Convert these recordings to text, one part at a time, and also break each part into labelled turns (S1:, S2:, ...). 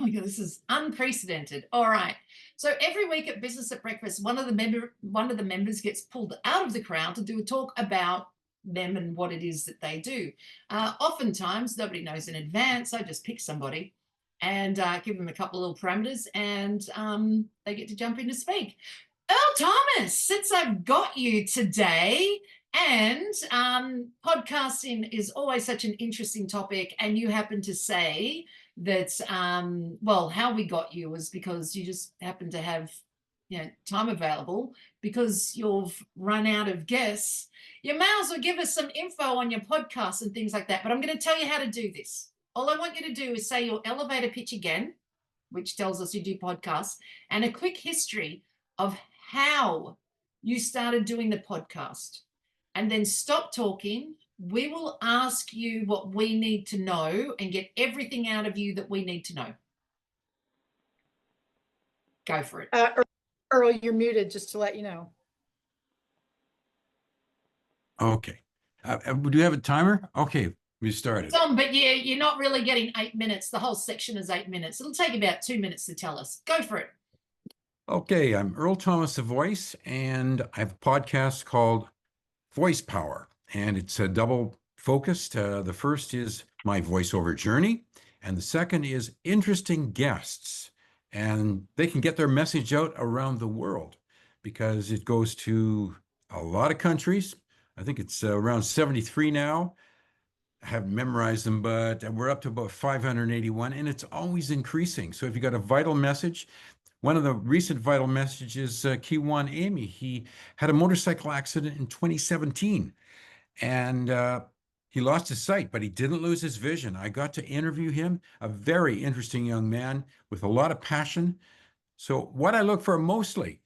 S1: my God, this is unprecedented. All right. So every week at Business at Breakfast, one of the members gets pulled out of the crowd to do a talk about them and what it is that they do. Oftentimes, nobody knows in advance. I just pick somebody and give them a couple of little parameters, and they get to jump in to speak. Earl Thomas, since I've got you today, and podcasting is always such an interesting topic, and you happen to say that, well, how we got you was because you just happen to have, time available because you've run out of guests. You may as well give us some info on your podcast and things like that. But I'm going to tell you how to do this. All I want you to do is say your elevator pitch again, which tells us you do podcasts, and a quick history of how you started doing the podcast. And then stop talking. We will ask you what we need to know and get everything out of you that we need to know. Go for it.
S2: Earl, you're muted, just to let you know.
S3: Okay. Do you have a timer? Okay, we started.
S1: It's on, but yeah, you're not really getting 8 minutes. The whole section is 8 minutes. It'll take about 2 minutes to tell us. Go for it.
S3: Okay, I'm Earl Thomas, the voice, and I have a podcast called Voice Power, and it's a double focused. The first is my voiceover journey, and the second is interesting guests, and they can get their message out around the world because it goes to a lot of countries. I think it's around 73 now. I haven't memorized them, but we're up to about 581, and it's always increasing. So if you got a vital message, one of the recent vital messages, Kiwan Amy, he had a motorcycle accident in 2017, and he lost his sight, but he didn't lose his vision. I got to interview him, a very interesting young man with a lot of passion. So what I look for mostly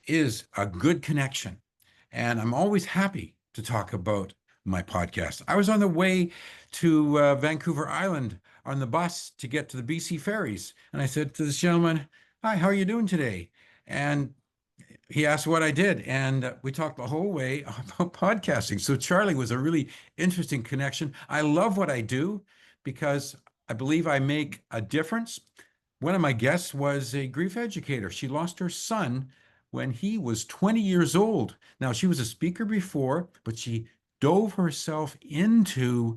S3: is a good connection, and I'm always happy to talk about my podcast. I was on the way to Vancouver Island on the bus to get to the BC ferries, and I said to this gentleman, "Hi, how are you doing today?" And he asked what I did, and we talked the whole way about podcasting. So Charlie was a really interesting connection. I love what I do because I believe I make a difference. One of my guests was a grief educator. She lost her son when he was 20 years old. Now, she was a speaker before, but she dove herself into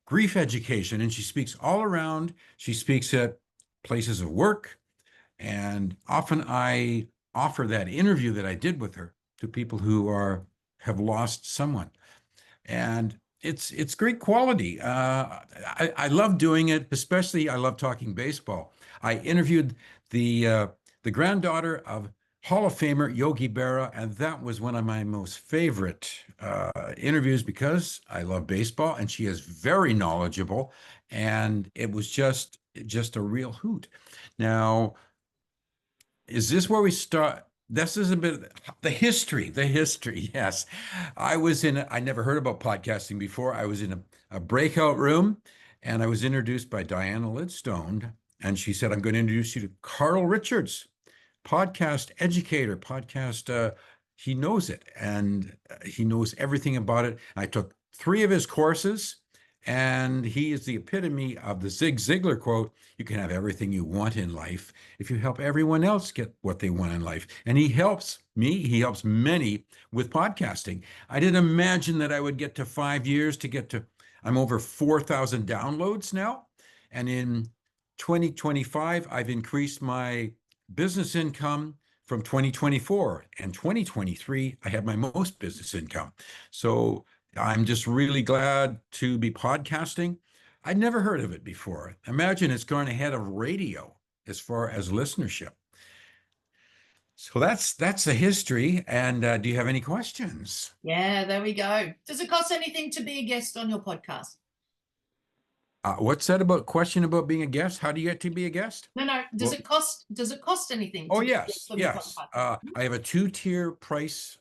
S3: grief education, and she speaks all around. She speaks at places of work, and often I offer that interview that I did with her to people who have lost someone, and it's great quality. I love doing it, especially I love talking baseball. I interviewed the granddaughter of Hall of Famer Yogi Berra, and that was one of my most favorite interviews because I love baseball, and she is very knowledgeable, and it was just a real hoot. Now, is this where we start? This is a bit the history, yes. I never heard about podcasting before. I was in a breakout room, and I was introduced by Diana Lidstone, and she said, "I'm going to introduce you to Carl Richards, podcast educator, he knows it, and he knows everything about it." I took 3 of his courses, and he is the epitome of the Zig Ziglar quote, "You can have everything you want in life if you help everyone else get what they want in life." And he helps me, he helps many with podcasting. I didn't imagine that I would get to 5 years to get to, I'm over 4,000 downloads now. And in 2025, I've increased my business income from 2024, and 2023, I had my most business income. So I'm just really glad to be podcasting. I'd never heard of it before. Imagine it's gone ahead of radio as far as listenership. So that's the history. And do you have any questions?
S1: Yeah, there we go. Does it cost anything to be a guest on your podcast?
S3: What's that about question about being a guest? How do you get to be a guest?
S1: No. Does it cost anything?
S3: Oh,
S1: to be a
S3: yes,
S1: guest on your
S3: yes.
S1: podcast?
S3: I have a 2-tier price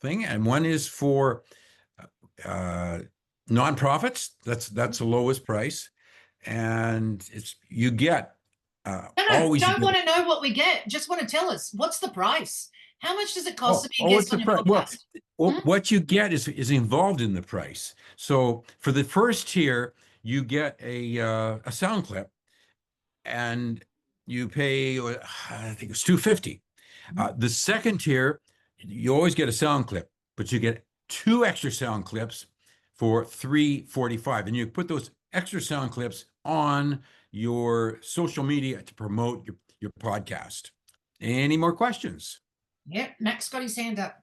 S3: thing, and one is for nonprofits. That's the lowest price, and you get always.
S1: Don't want to know what we get. Just want to tell us what's the price. How much does it cost to be a guest on your podcast?
S3: Well, what you get is involved in the price. So for the first tier, you get a sound clip, and you pay, I think it's $250. The second tier, you always get a sound clip, but you get 2 extra sound clips for $345. And you put those extra sound clips on your social media to promote your podcast. Any more questions?
S1: Yep, Max got his hand up.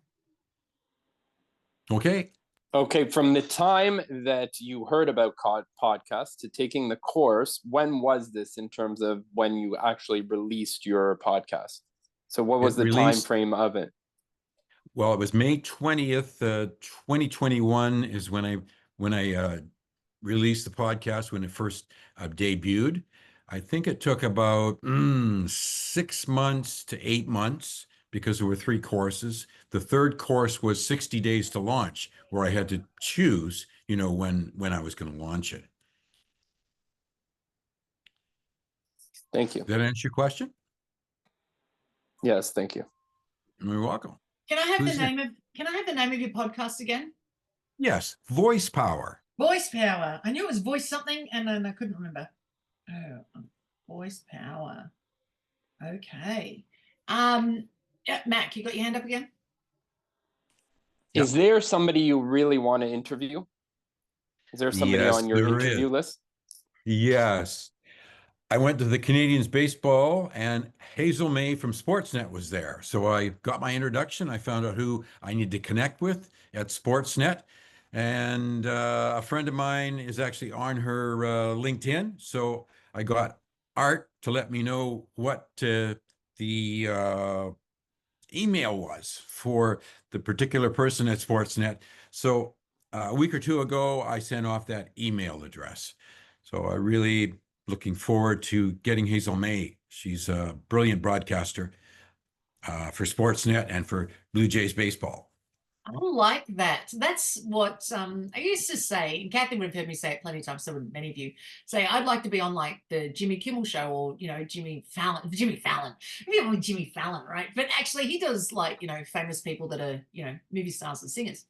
S3: Okay.
S4: Okay, from the time that you heard about podcasts to taking the course, when was this in terms of when you actually released your podcast? So what was the time frame of it?
S3: Well, it was May 20th, 2021 is when I released the podcast, when it first debuted. I think it took about 6 months to 8 months because there were 3 courses. The third course was 60 days to launch, where I had to choose, when I was going to launch it.
S4: Thank you.
S3: Did that answer your question?
S4: Yes, thank you.
S3: You're welcome.
S1: Can I have
S3: Who's
S1: the name of your podcast again?
S3: Yes, Voice Power.
S1: Voice Power. I knew it was voice something, and then I couldn't remember. Oh, Voice Power. Okay. Yeah, Mac, you got your hand up again?
S4: Is there somebody you really want to interview? Is there somebody
S3: Yes,
S4: on your
S3: there
S4: interview
S3: is.
S4: list?
S3: Yes. I went to the Canadians baseball, and Hazel May from Sportsnet was there. So I got my introduction. I found out who I need to connect with at Sportsnet. And a friend of mine is actually on her LinkedIn. So I got Art to let me know what the email was for the particular person at Sportsnet. So a week or 2 ago, I sent off that email address. So I really looking forward to getting Hazel May. She's a brilliant broadcaster for Sportsnet and for Blue Jays baseball.
S1: I like that. That's what I used to say, and Kathy would have heard me say it plenty of times, so would many of you say, I'd like to be on like the Jimmy Kimmel show, or Jimmy Fallon, maybe on Jimmy Fallon, right? But actually he does like, famous people that are, movie stars and singers.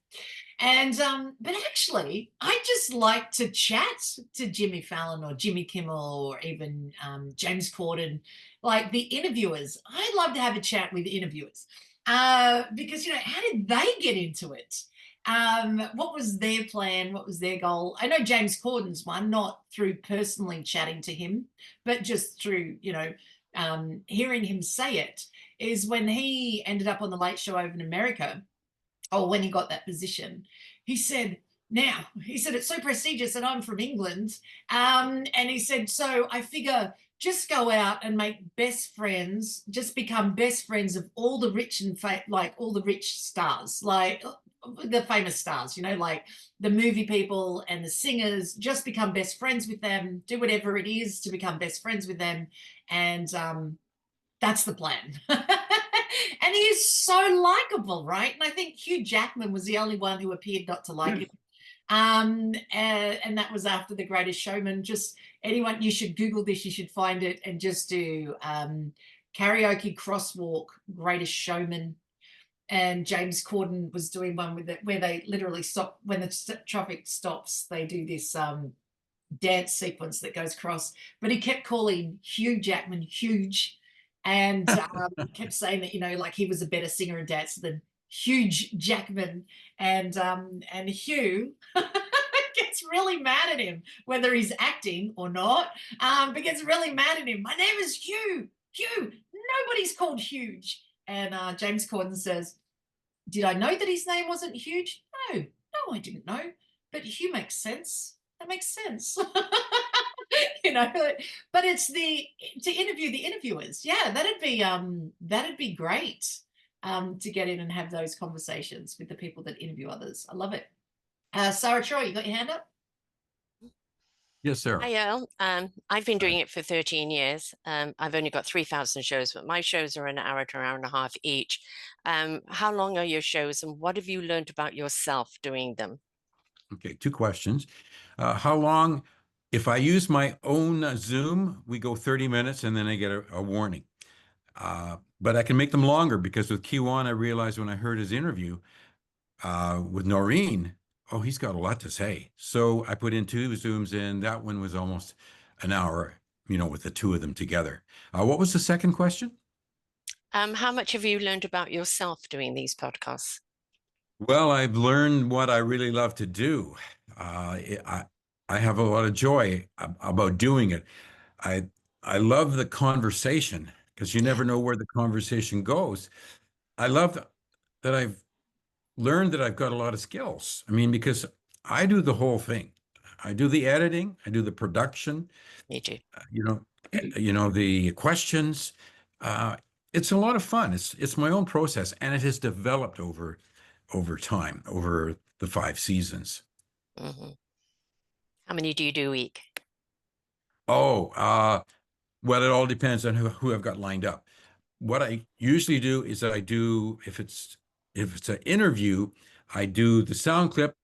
S1: And but actually I just like to chat to Jimmy Fallon or Jimmy Kimmel or even James Corden, like the interviewers. I'd love to have a chat with the interviewers. Because how did they get into it? What was their plan? What was their goal? I know James Corden's one, not through personally chatting to him, but just through hearing him say it, is when he ended up on the Late Show over in America, or when he got that position. He said, it's so prestigious, and I'm from England, and he said, so I figure just go out and make best friends, just become best friends of all the rich and like all the rich stars, like the famous stars, like the movie people and the singers. Just become best friends with them, do whatever it is to become best friends with them, and that's the plan. And he is so likable, right? And I think Hugh Jackman was the only one who appeared not to like him. And that was after The Greatest Showman. Just anyone, you should Google this, you should find it, and just do karaoke crosswalk Greatest Showman. And James Corden was doing one with it where they literally stop when the traffic stops. They do this dance sequence that goes across, but he kept calling Hugh Jackman huge, and kept saying that like he was a better singer and dancer than Hugh Jackman, and Hugh gets really mad at him, whether he's acting or not, but gets really mad at him. My name is Hugh. Nobody's called huge. And James Corden says, did I know that his name wasn't huge? No, I didn't know, but Hugh makes sense. That makes sense. But it's to interview the interviewers. Yeah, that'd be great to get in and have those conversations with the people that interview others. I love it. Sarah Troy, you got your hand up?
S3: Yes, sir.
S5: Hi, Earl. I've been doing it for 13 years. I've only got 3,000 shows, but my shows are an hour to an hour and a half each. How long are your shows, and what have you learned about yourself doing them?
S3: Okay, 2 questions. How long? If I use my own Zoom, we go 30 minutes and then I get a warning. But I can make them longer, because with Q1, I realized when I heard his interview with Noreen, oh, he's got a lot to say. So I put in 2 Zooms in. That one was almost an hour. with the two of them together. What was the second question?
S5: How much have you learned about yourself doing these podcasts?
S3: Well, I've learned what I really love to do. I have a lot of joy about doing it. I I love the conversation because you never know where the conversation goes. I love that I've learned that I've got a lot of skills. I mean, because I do the whole thing. I do the editing, I do the production,
S5: Me too.
S3: you know, the questions. Uh, it's a lot of fun. It's my own process, and it has developed over time, over the 5 seasons.
S5: Hmm. How many do you do a week?
S3: Oh, well, it all depends on who I've got lined up. What I usually do is I do, if it's an interview, I do the sound clip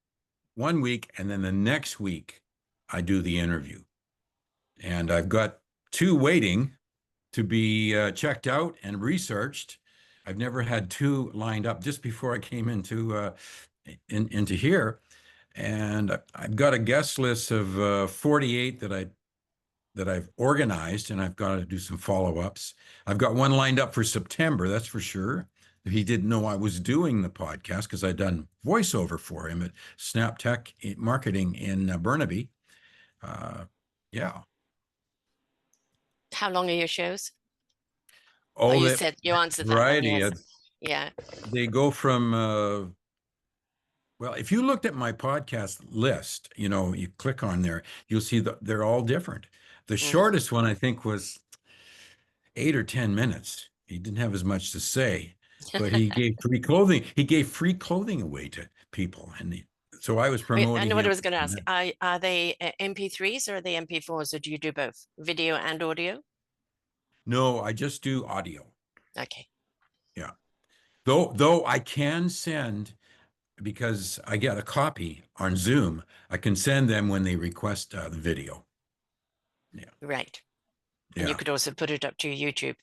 S3: one week, and then the next week I do the interview. And I've got two waiting to be checked out and researched. I've never had two lined up just before I came into here. And I've got a guest list of 48 that I've organized, and I've got to do some follow-ups. I've got one lined up for September, that's for sure. He didn't know I was doing the podcast because I'd done voiceover for him at Snap Tech Marketing in Burnaby. Yeah.
S5: How long are your shows?
S3: Oh,
S5: You
S3: that
S5: said you answered that one.
S3: variety.
S5: Yes. Yeah.
S3: They go from well, if you looked at my podcast list, you click on there, you'll see that they're all different. The shortest one I think was 8 or 10 minutes. He didn't have as much to say, but he gave free clothing. He gave free clothing away to people, and so I was
S5: I
S3: promoting
S5: know what I
S3: him.
S5: was going to ask. Are they MP3s or are they MP4s, or do you do both, video and audio?
S3: No, I just do audio.
S5: Okay.
S3: Yeah. Though I can send, because I get a copy on Zoom, I can send them when they request the video. Yeah.
S5: Right. And you
S3: Yeah.
S5: could also put it up to YouTube.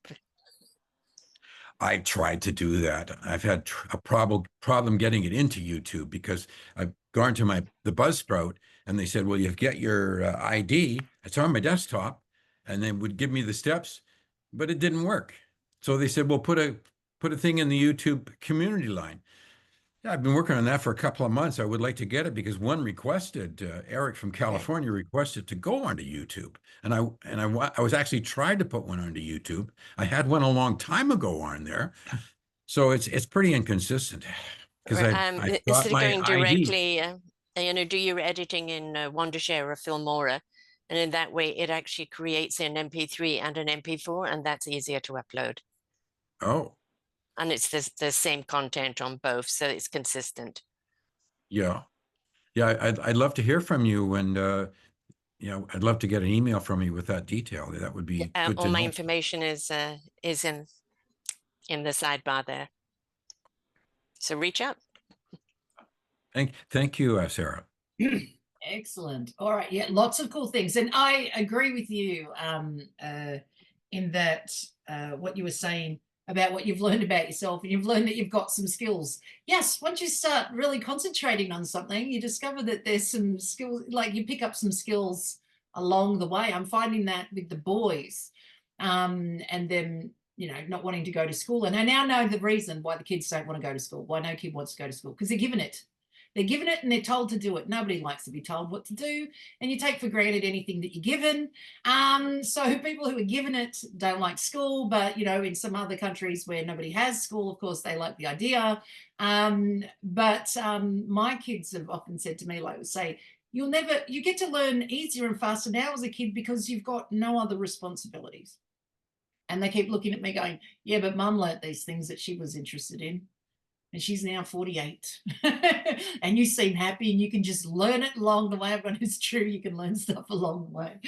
S3: I tried to do that. I've had a problem getting it into YouTube because I've gone to the Buzzsprout and they said, "Well, you get your ID." It's on my desktop, and they would give me the steps, but it didn't work. So they said, "Well, put a thing in the YouTube community line." Yeah, I've been working on that for a couple of months. I would like to get it because one requested, Eric from California requested to go onto YouTube, and I was actually trying to put one onto YouTube. I had one a long time ago on there, so it's pretty inconsistent because I got
S5: Instead of
S3: my
S5: going
S3: ID.
S5: directly, do your editing in Wondershare or Filmora, and in that way, it actually creates an MP3 and an MP4, and that's easier to upload.
S3: Oh,
S5: And it's the same content on both, so it's consistent.
S3: yeah, yeah. I'd love to hear from you, and I'd love to get an email from you with that detail. That would be good
S5: All
S3: to
S5: my
S3: know.
S5: information is in the sidebar there. So reach out.
S3: Thank you, Sarah.
S1: Excellent. All right. Yeah, lots of cool things. And I agree with you in that what you were saying about what you've learned about yourself, and you've learned that you've got some skills. Yes, once you start really concentrating on something, you discover that there's some skills, like you pick up some skills along the way. I'm finding that with the boys and them, not wanting to go to school. And I now know the reason why the kids don't want to go to school, why no kid wants to go to school, because they're given it. They're given it and they're told to do it. Nobody likes to be told what to do, and you take for granted anything that you're given. So people who are given it don't like school, but in some other countries where nobody has school, of course, they like the idea. But my kids have often said to me, like, say, you get to learn easier and faster now as a kid because you've got no other responsibilities. And they keep looking at me going, yeah, but mum learnt these things that she was interested in. And she's now 48 and you seem happy and you can just learn it along the way. I've got, it's true, you can learn stuff along the way,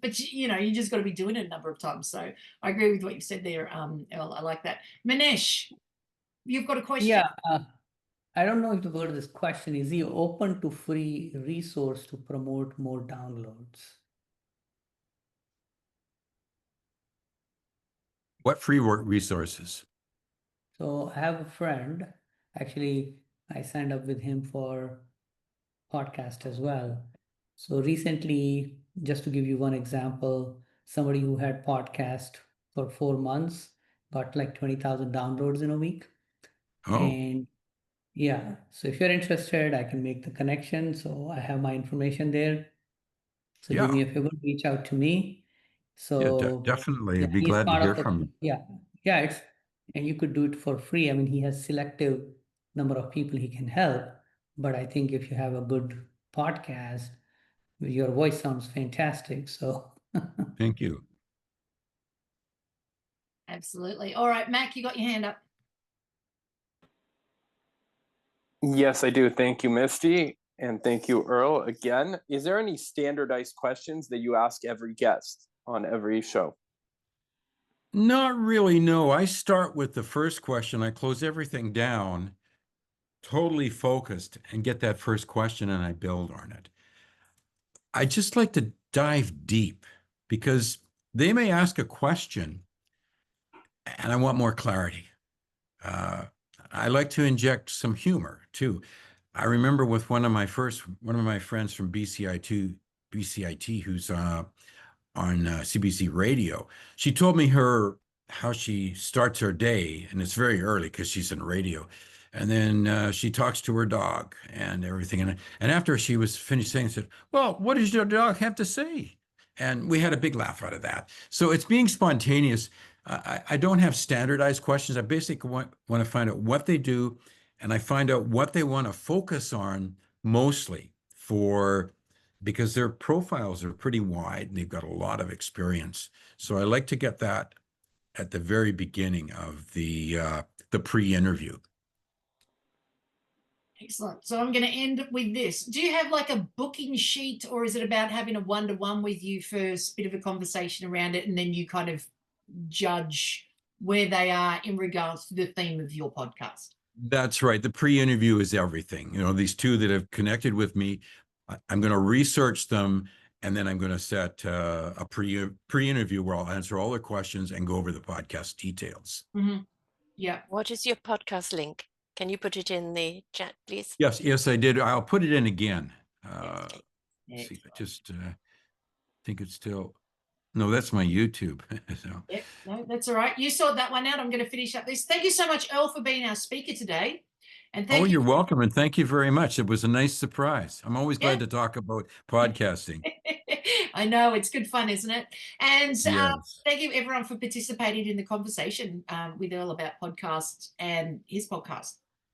S1: but you just got to be doing it a number of times. So I agree with what you said there, Earl. I like that. Manesh, you've got a question?
S6: Yeah, I don't know if you've heard this question. Is he open to free resource to promote more downloads?
S3: What free resources?
S6: So I have a friend, actually, I signed up with him for podcast as well. So recently, just to give you one example, somebody who had podcast for 4 months, got like 20,000 downloads in a week.
S3: Oh,
S6: And yeah, so if you're interested, I can make the connection. So I have my information there. So do
S3: yeah.
S6: me a favor, reach out to me.
S3: Yeah,
S6: So
S3: definitely.
S6: yeah,
S3: I'd be
S6: he's
S3: glad to
S6: part
S3: hear
S6: of the,
S3: from you.
S6: yeah, it's, and you could do it for free. I mean, he has selective number of people he can help, but I think if you have a good podcast, your voice sounds fantastic. So
S3: Thank you.
S1: Absolutely. All right, Mac, you got your hand up.
S4: Yes, I do. Thank you, Misty. And thank you, Earl, again. Is there any standardized questions that you ask every guest on every show?
S3: Not really, no. I start with the first question. I close everything down, totally focused, and get that first question, and I build on it. I just like to dive deep because they may ask a question and I want more clarity. I like to inject some humor too. I remember with one of my friends from BCIT, who's on CBC radio. She told me how she starts her day, and it's very early because she's in radio. And then she talks to her dog and everything. And after she was finished saying, said, "Well, what does your dog have to say?" And we had a big laugh out of that. So it's being spontaneous. I don't have standardized questions. I basically want to find out what they do, and I find out what they want to focus on mostly because their profiles are pretty wide and they've got a lot of experience. So I like to get that at the very beginning of the pre-interview.
S1: Excellent. So I'm going to end with this. Do you have like a booking sheet, or is it about having a one-to-one with you first, bit of a conversation around it, and then you kind of judge where they are in regards to the theme of your podcast?
S3: That's right. The pre-interview is everything. These two that have connected with me, I'm going to research them, and then I'm going to set a pre-interview where I'll answer all their questions and go over the podcast details.
S1: Mm-hmm. Yeah.
S5: What is your podcast link? Can you put it in the chat, please?
S3: Yes, I did. I'll put it in again.
S1: Yes.
S3: See, I just think it's still. No, that's my YouTube. So.
S1: Yep. No, that's all right. You sorted that one out. I'm going to finish up this. Thank you so much, Earl, for being our speaker today. And thank you.
S3: You're welcome. And thank you very much. It was a nice surprise. I'm always glad to talk about podcasting.
S1: I know, it's good fun, isn't it? And
S3: Yes.
S1: thank you everyone for participating in the conversation with Earl about podcasts and his podcast.